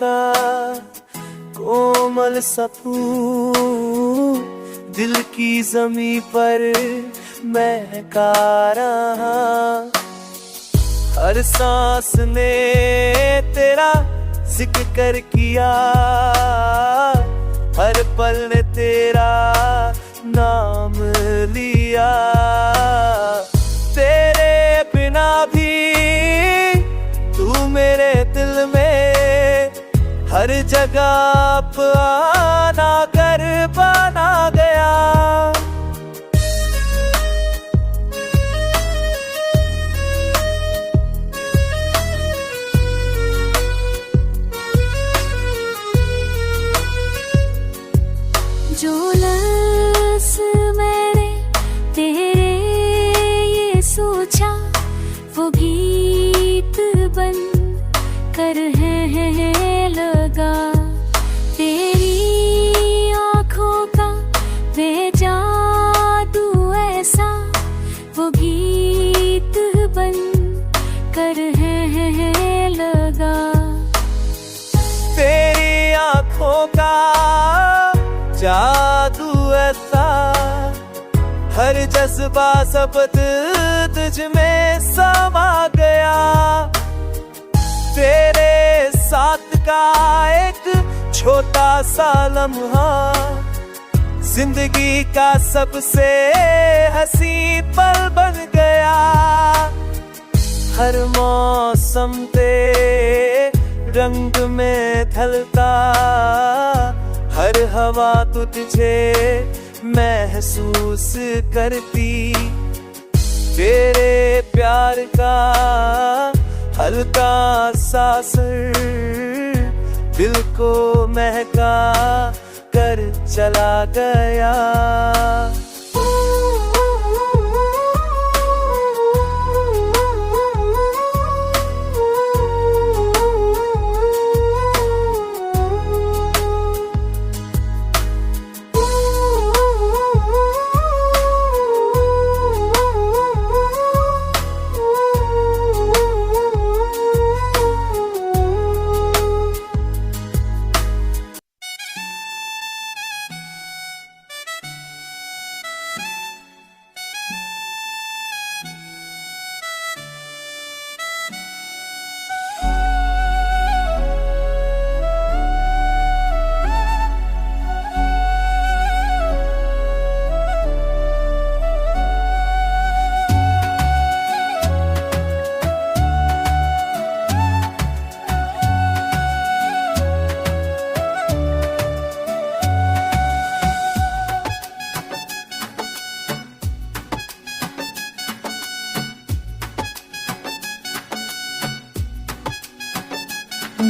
का कोमल सा फूल दिल की जमी पर महका रहा। हर सांस ने तेरा जिक्र किया, हर पल ने तेरा नाम लिया। तेरे बिना भी तू मेरे दिल में हर जगह अपना घर बना गया। जो लफ्ज़ मैंने तेरे ये सोचा, वो गीत बन कर है लगा। तेरी आँखों का वे जादू ऐसा, वो गीत बन कर है लगा। तेरी आँखों का जादू ऐसा, हर जज्बा सब तुझ में समा गया। तेरे साथ का एक छोटा सा लम्हा जिंदगी का सबसे हंसी पल बन गया। हर मौसम तेरे रंग में ढलता, हर हवा तुझे महसूस करती। तेरे प्यार का हल्का सा असर दिल को महका कर चला गया।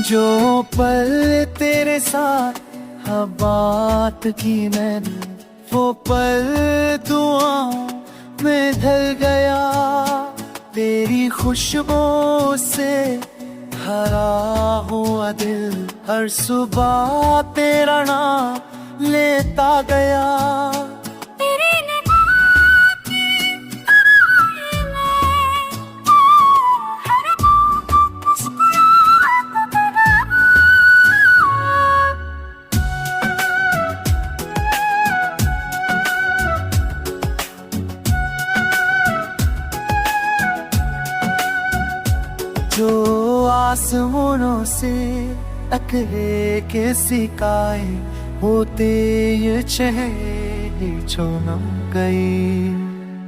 जो पल तेरे साथ हाँ बात की मैंने, वो पल दुआओं में ढल गया। तेरी खुशबू से भरा हुआ दिल हर सुबह तेरा नाम लेता गया। जो आसमानों से टकरे के सिकाए, होते ये चेहरे चमक गए।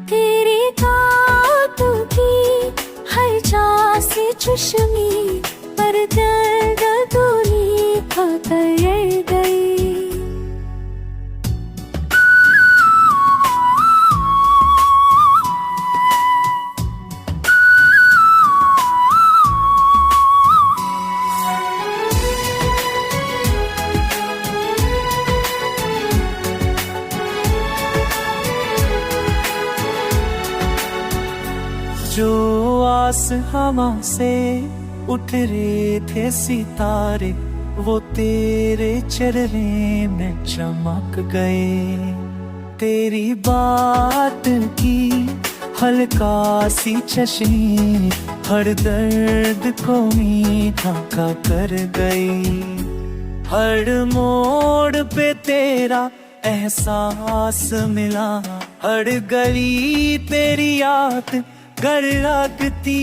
तेरी तातों की हर चाह से चुश्मी पर दर्द दूनी कर गई। जो आसमां से उठ रहे थे सितारे, वो तेरे चेहरे में चमक गए। तेरी बात की हल्का सी चश्मी हर दर्द को मीठा का कर गई। हर मोड़ पे तेरा एहसास मिला, हर गली तेरी याद घर लगती।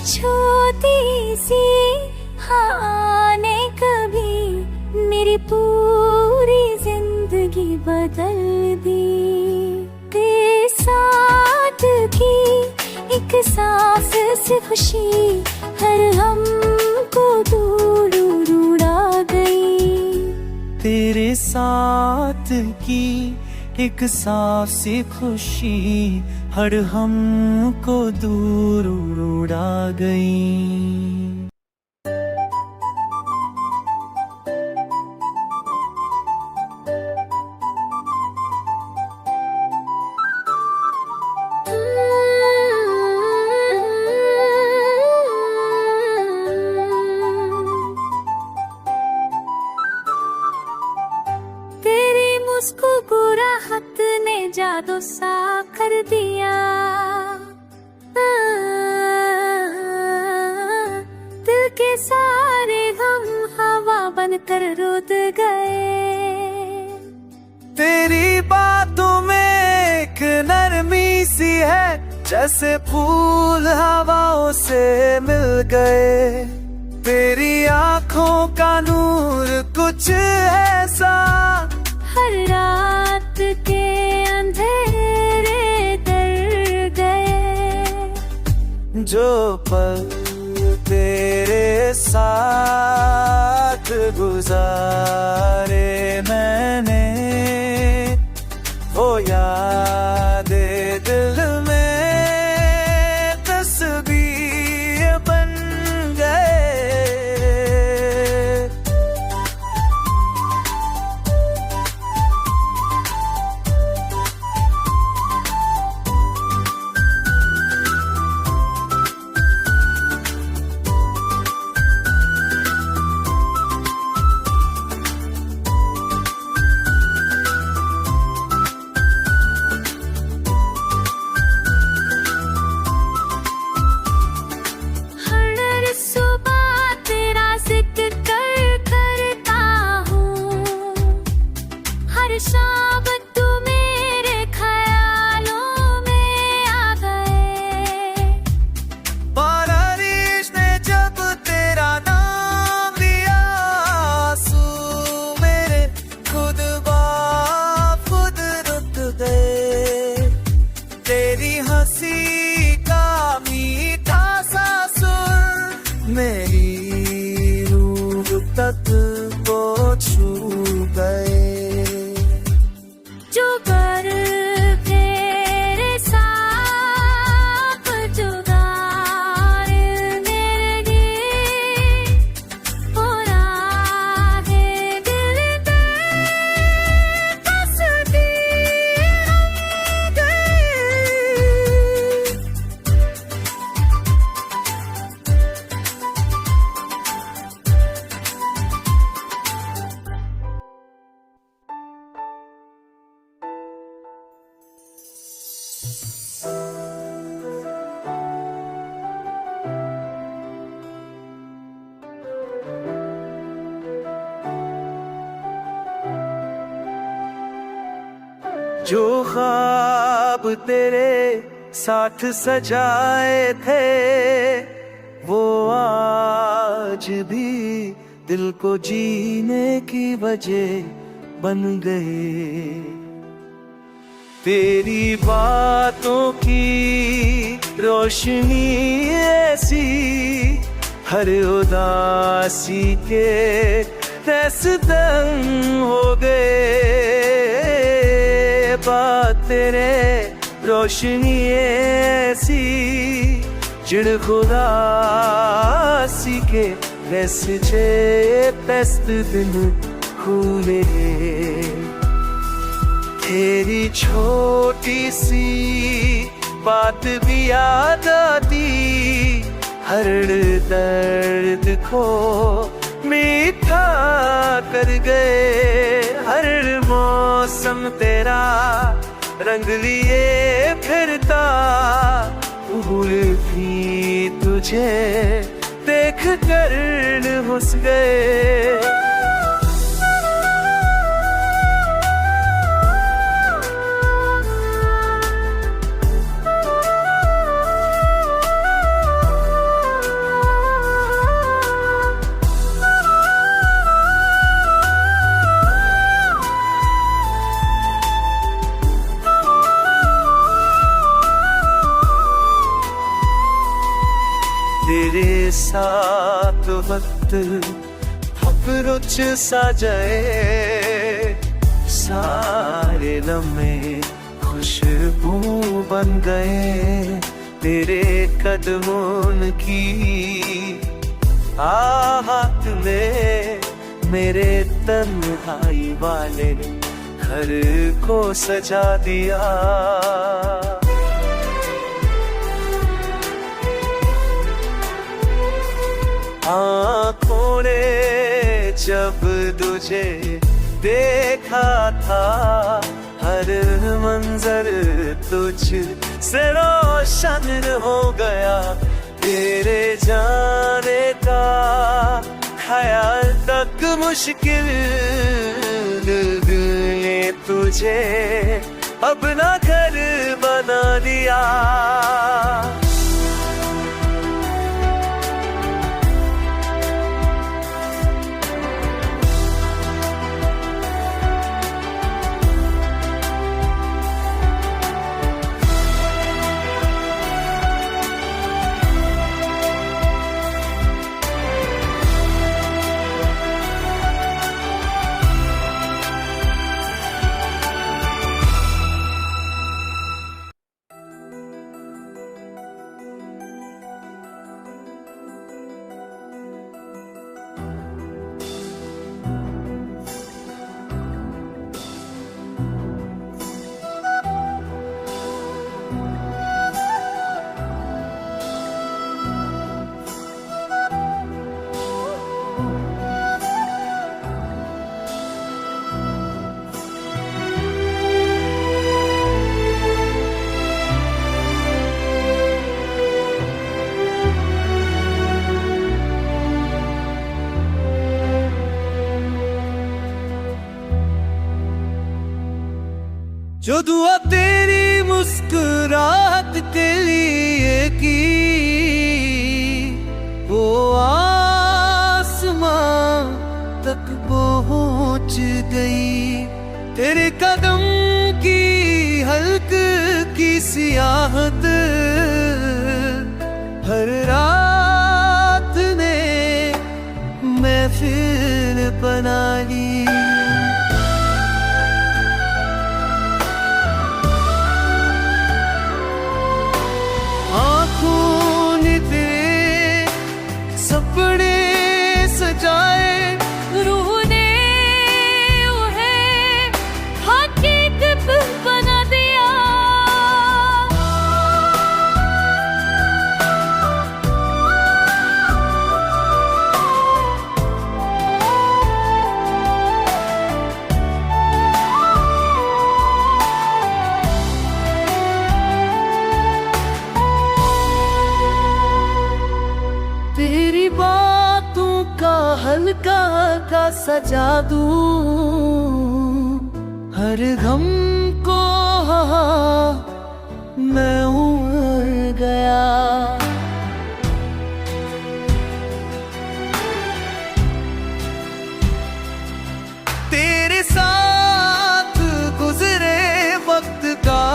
छोटी सी हाँ ने कभी मेरी पूरी जिंदगी बदल दी। तेरे साथ की एक सांस से खुशी हर हमको दूर उड़ा गई। तेरे साथ की एक सांस से खुशी हर हमको दूर उड़ा गई। मुस्कुराहट ने जादू सा कर दिया। दिल के सारे गम हवा बनकर रुत गए। तेरी बातों में एक नरमी सी है, जैसे फूल हवाओं से मिल गए। तेरी आंखों का नूर कुछ ऐसा हर रात के अंधेरे तर गए। जो पल तेरे साथ गुजारे मैंने, वो यादें दिल में तस्वीर बन गए। शाम तू मेरे ख्यालों में आ गए। बारिश ने जब तेरा नाम लिया, आंसू मेरे खुद ब खुद रुक गए। तेरी हंसी का मीठा सा सुर मेरी रूह तक को छू गए। जो कर तेरे साथ जुगाड़ मेरे लिए हो रहा है। दिल में तस्वीर हम गए। जो ख्वाब तेरे साथ सजाए थे, वो आज भी दिल को जीने की वजह बन गए। तेरी बातों की रोशनी ऐसी हर उदासी के रसदम हो गए। बात तेरे रोशनी ऐसी जिड़ खुदासी के वैसे पेस्त दिन खूने। तेरी छोटी सी बात भी याद आती, हर दर्द को मीठा कर गए हर मौसम तेरा रंग लिए फिरता भूल भी तुझे देख कर घुस गए। तेरे साथ वक्त अब रुच सा जाए सारे लम्हे खुशबू बन गए तेरे कदमों की आहट में मेरे तन्हाई वाले घर को सजा दिया। आँखों ने जब तुझे देखा था हर मंजर तुझ से रोशन हो गया तेरे जाने का ख्याल तक मुश्किल दिल ने तुझे अपना घर बना दिया। जो दुआ तेरी मुस्कुराहट के लिए की वो आसमां तक पहुंच गई तेरे कदम की हल्की सियाहत हर रात ने महफिल बना ली। सपने सजाए रूह ने उन्हें हकीकत बना दिया। तेरी बातों का हल्का का सजा दूं हर गम को मैं उड़ गया। तेरे साथ गुजरे वक्त का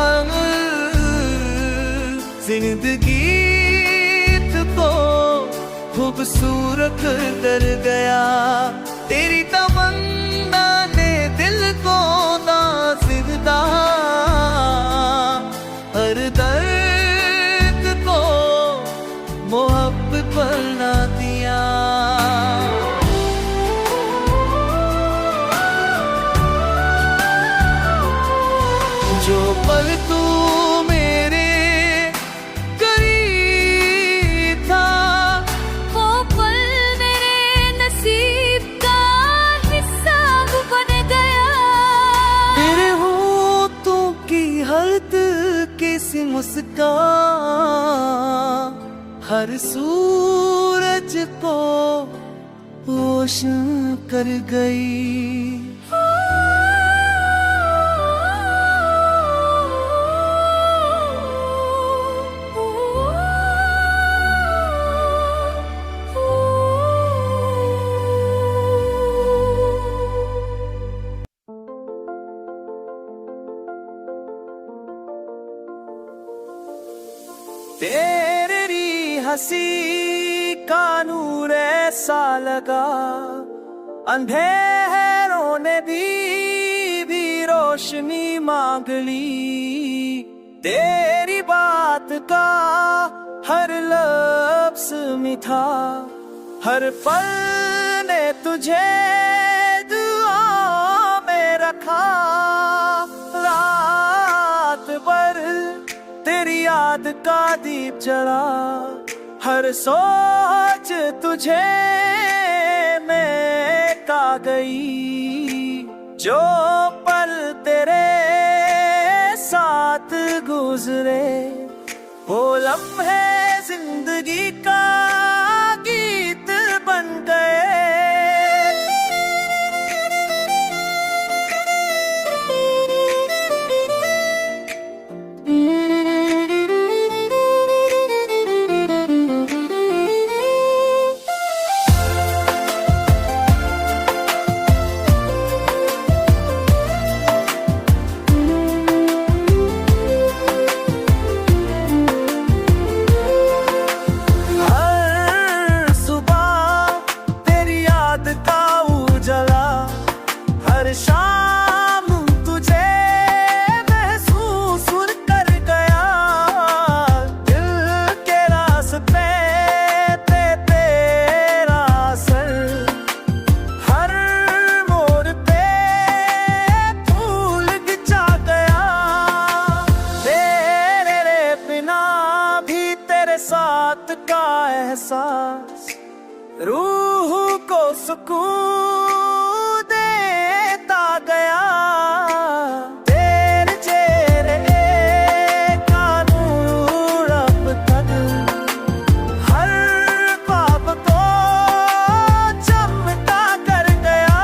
जिंदगी तो खूबसूरत कर गया। तेरी तमन्ना ने दिल को नाज़िंदा हर दर्द को मोहब्बत बना दिया। जो पल तू मेरे करीब था वो पल मेरे नसीब मुस्कान हर सूरज को रोशन कर गई। तेरी हंसी का नूर ऐसा लगा, अंधेरों ने भी रोशनी मांग ली। तेरी बात का हर लफ्ज़ मीठा, हर पल ने तुझे दुआ में रखा। रात भर तेरी याद का दीप जला, हर सोच तुझे महका गई। जो पल तेरे साथ गुजरे वो लम्हे जिंदगी का गीत बन गए। हर शाम तुझे महसूस कर गया, दिल के रास्ते पे तेरा असर। हर मोड़ पे फूल बिछा गया, तेरे बिना भी तेरे साथ का एहसास रूह को सुकून देता गया। तेरे चेहरे का नूर अब तक हर ख्वाब को चमका कर गया।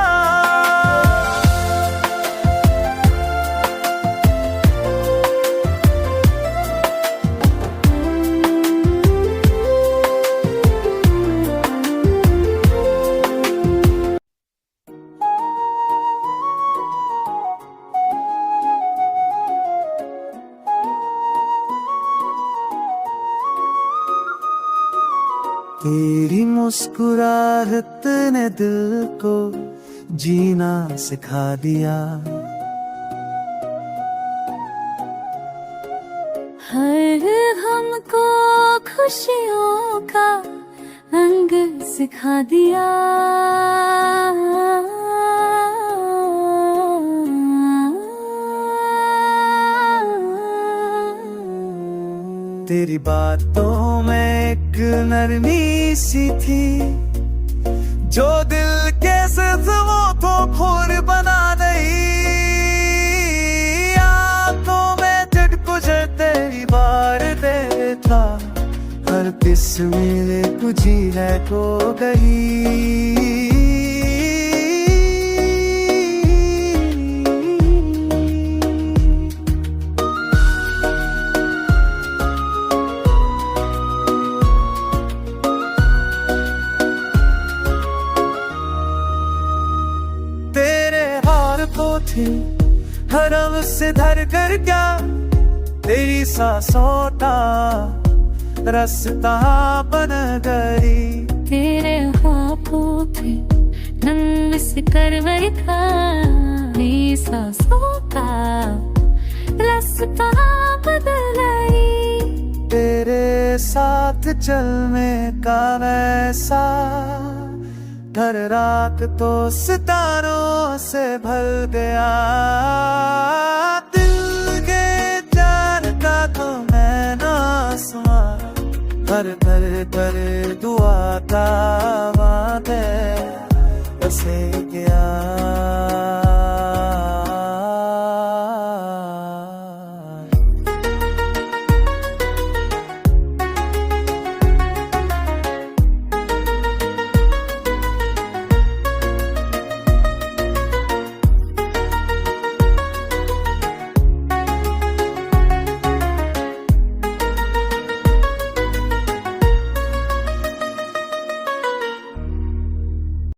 तेरी मुस्कुराहट ने दिल को जीना सिखा दिया। हर हमको खुशियों का रंग सिखा दिया। तेरी बातों में एक नरमी सी थी, जो दिल के सिलसिलों को खोर बना गई। आंखों में जट गुजर तेरी बार देखा, हर किस्में तुझी है खो गई। हरम से धर कर क्या तेरी सांसों का रास्ता बन गई। तेरे ख्वाबों पे नन्ही सी करवट था, मेरी सांसों का रास्ता बदल गई। तेरे साथ चलने का वैसा हर रात तो सितारों से भर गया। दिल के जान का तो मैं ना सुना, हर कर दुआ का वादे बसे